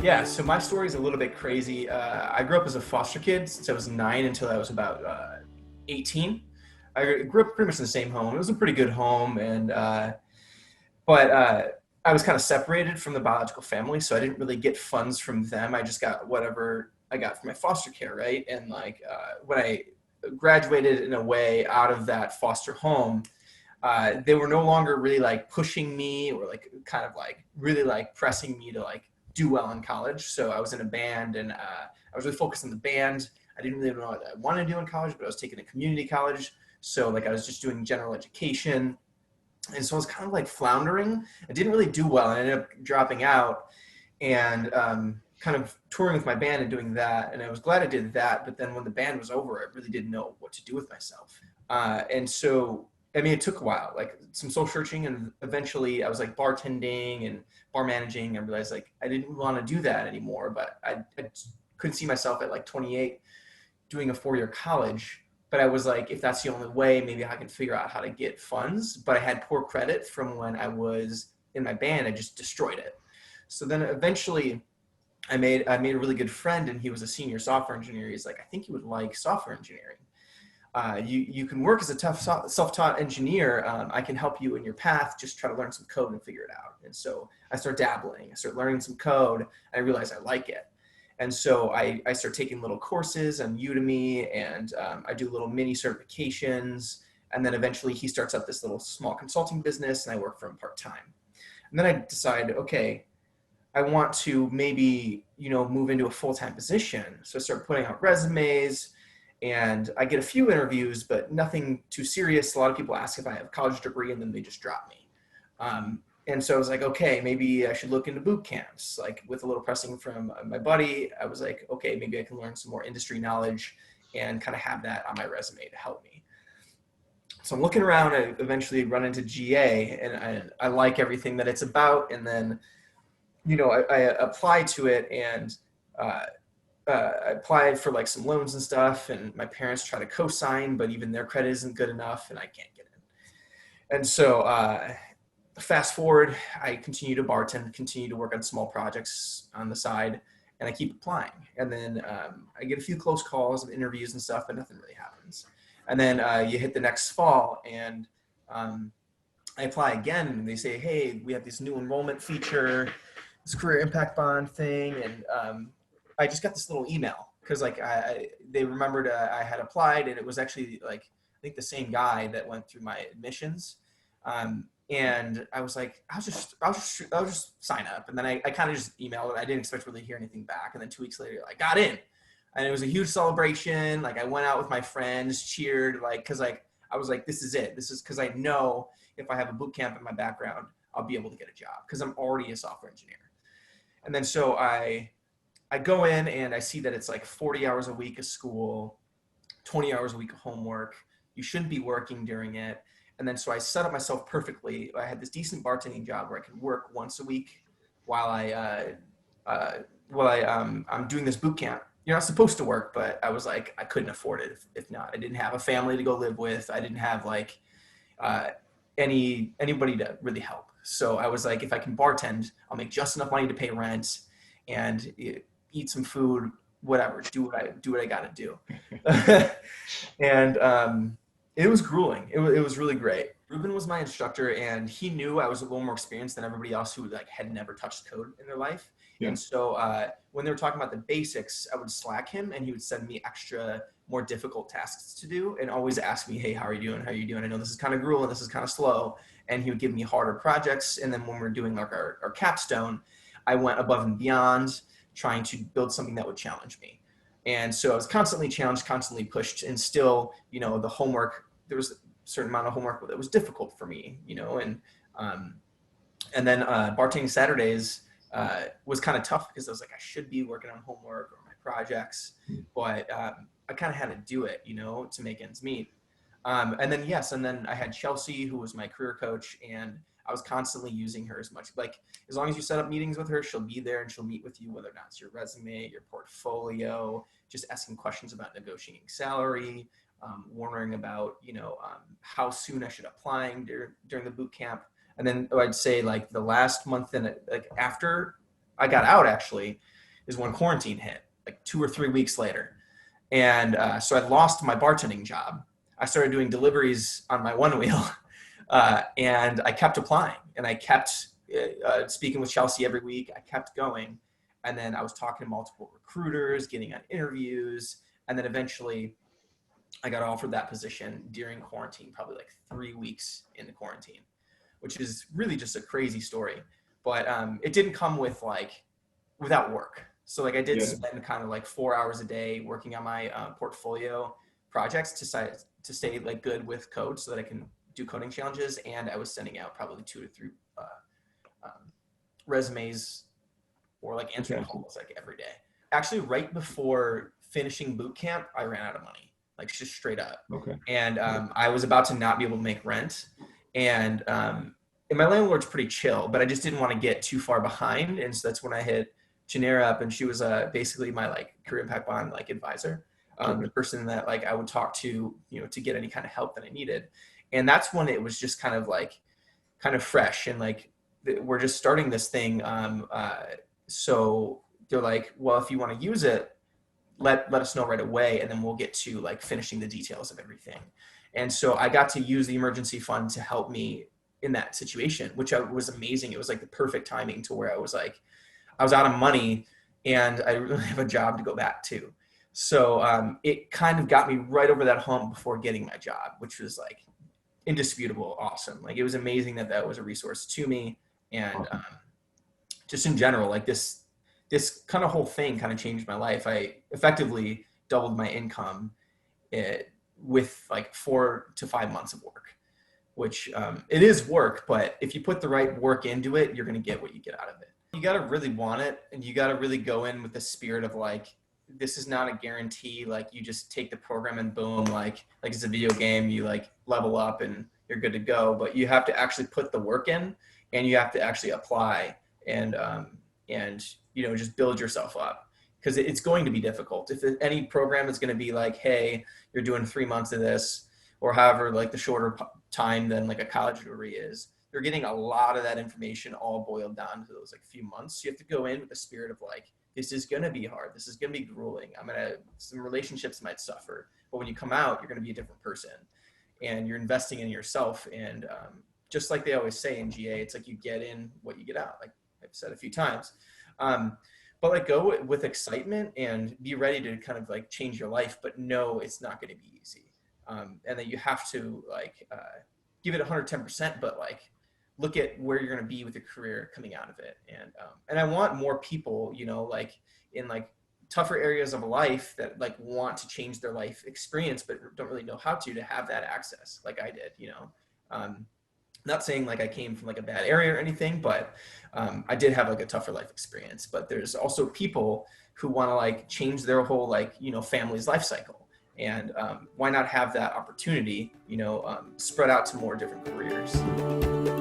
Yeah, so my story is a little bit crazy. I grew up as a foster kid since I was 9 until I was about 18. I grew up pretty much in the same home. It was a pretty good home, but I was kind of separated from the biological family, so I didn't really get funds from them. I just got whatever I got from my foster care, right? And when I graduated in a way out of that foster home, they were no longer really like pushing me or like kind of like really like pressing me to like do well in college. So I was in a band and I was really focused on the band. I didn't really know what I wanted to do in college, but I was taking a community college. So like I was just doing general education. And so I was kind of like floundering. I didn't really do well. I ended up dropping out and kind of touring with my band and doing that. And I was glad I did that. But then when the band was over, I really didn't know what to do with myself. And so, I mean, it took a while, like some soul searching. And eventually I was like bartending and bar managing. I realized like I didn't want to do that anymore, but I couldn't see myself at like 28 doing a 4-year college. But I was like, if that's the only way, maybe I can figure out how to get funds. But I had poor credit from when I was in my band. I just destroyed it. So then eventually I made a really good friend, and he was a senior software engineer. He's like, I think you would like software engineering. You can work as a tough self-taught engineer. I can help you in your path. Just try to learn some code and figure it out. And so I start dabbling. I start learning some code. And I realize I like it. And so I start taking little courses on Udemy, and I do little mini certifications. And then eventually he starts up this little small consulting business, and I work for him part-time. And then I decide, okay, I want to maybe, move into a full-time position. So I start putting out resumes, and I get a few interviews, but nothing too serious. A lot of people ask if I have a college degree, and then they just drop me. And so I was like, okay, maybe I should look into boot camps. Like with a little pressing from my buddy, I was like, okay, maybe I can learn some more industry knowledge and kind of have that on my resume to help me. So I'm looking around. I eventually run into GA, and I like everything that it's about. And then, I apply to it, and uh, I applied for like some loans and stuff, and my parents try to co-sign, but even their credit isn't good enough, and I can't get in. And so fast forward, I continue to bartend, continue to work on small projects on the side, and I keep applying. And then I get a few close calls and interviews and stuff, but nothing really happens. And then you hit the next fall, and I apply again, and they say, hey, we have this new enrollment feature, this career impact bond thing. And I just got this little email because like they remembered I had applied, and it was actually like, I think the same guy that went through my admissions. And I was like, I'll just sign up. And then I kind of just emailed it. I didn't expect to really hear anything back. And then 2 weeks later, I got in, and it was a huge celebration. Like I went out with my friends, cheered, like, cause like, I was like, this is it. This is, cause I know if I have a boot camp in my background, I'll be able to get a job because I'm already a software engineer. And then so I go in, and I see that it's like 40 hours a week of school, 20 hours a week of homework. You shouldn't be working during it. And then so I set up myself perfectly. I had this decent bartending job where I could work once a week while I'm doing this boot camp. You're not supposed to work, but I was like, I couldn't afford it if not. I didn't have a family to go live with. I didn't have like uh, anybody to really help. So I was like, if I can bartend, I'll make just enough money to pay rent and eat some food, whatever. Do what I got to do. And it was grueling. It was really great. Ruben was my instructor, and he knew I was a little more experienced than everybody else who like had never touched code in their life. Yeah. And so when they were talking about the basics, I would slack him, and he would send me extra, more difficult tasks to do, and always ask me, "Hey, how are you doing? How are you doing? I know this is kind of grueling. This is kind of slow." And he would give me harder projects. And then when we're doing like our capstone, I went above and beyond, trying to build something that would challenge me. And so I was constantly challenged, constantly pushed, and still, the homework, there was a certain amount of homework that was difficult for me, and then bartending Saturdays was kind of tough because I was like, I should be working on homework or my projects, but I kind of had to do it, to make ends meet. And then I had Chelsea, who was my career coach, and I was constantly using her as much. Like, as long as you set up meetings with her, she'll be there and she'll meet with you, whether or not it's your resume, your portfolio, just asking questions about negotiating salary, wondering about, how soon I should applying during the boot camp. And then I'd say like the last month and like after I got out actually is when quarantine hit, like 2 or 3 weeks later. And so I lost my bartending job. I started doing deliveries on my one wheel, and I kept applying, and I kept speaking with Chelsea every week. I kept going, and then I was talking to multiple recruiters, getting on interviews, and then eventually I got offered that position during quarantine, probably like 3 weeks into quarantine, which is really just a crazy story. But it didn't come with without work. So like I did spend kind of like 4 hours a day working on my portfolio projects to stay like good with code so that I can do coding challenges. And I was sending out probably 2 to 3 resumes or like answering calls like every day. Actually, right before finishing boot camp, I ran out of money, like just straight up. Okay. And I was about to not be able to make rent. And my landlord's pretty chill, but I just didn't want to get too far behind. And so that's when I hit Janera up, and she was basically my like career impact bond like advisor, the person that like I would talk to, to get any kind of help that I needed. And that's when it was just kind of fresh, and like we're just starting this thing. So they're like, well, if you want to use it, let us know right away, and then we'll get to like finishing the details of everything. And so I got to use the emergency fund to help me in that situation, which was amazing. It was like the perfect timing to where I was out of money and I didn't really have a job to go back to. So it kind of got me right over that hump before getting my job, which was like indisputable, awesome. Like it was amazing that was a resource to me. And just in general, like this kind of whole thing kind of changed my life. I effectively doubled my income with like 4 to 5 months of work, which it is work, but if you put the right work into it, you're going to get what you get out of it. You got to really want it, and you got to really go in with the spirit of like, this is not a guarantee. Like you just take the program and boom, like it's a video game, you like level up and you're good to go. But you have to actually put the work in, and you have to actually apply and just build yourself up, because it's going to be difficult. If any program is going to be like, hey, you're doing 3 months of this, or however like the shorter time than like a college degree is, you're getting a lot of that information all boiled down to those like few months. So you have to go in with the spirit of like, this is going to be hard. This is going to be grueling. Some relationships might suffer, but when you come out, you're going to be a different person, and you're investing in yourself. And just like they always say in GA, it's like you get in what you get out. Like I've said a few times, but like go with excitement and be ready to kind of like change your life, but no, it's not going to be easy. And that you have to like give it 110%, but like look at where you're going to be with your career coming out of it. And I want more people, like in like tougher areas of life that like want to change their life experience, but don't really know how to have that access like I did, not saying like I came from like a bad area or anything, but I did have like a tougher life experience. But there's also people who want to like change their whole like, family's life cycle. And why not have that opportunity, spread out to more different careers.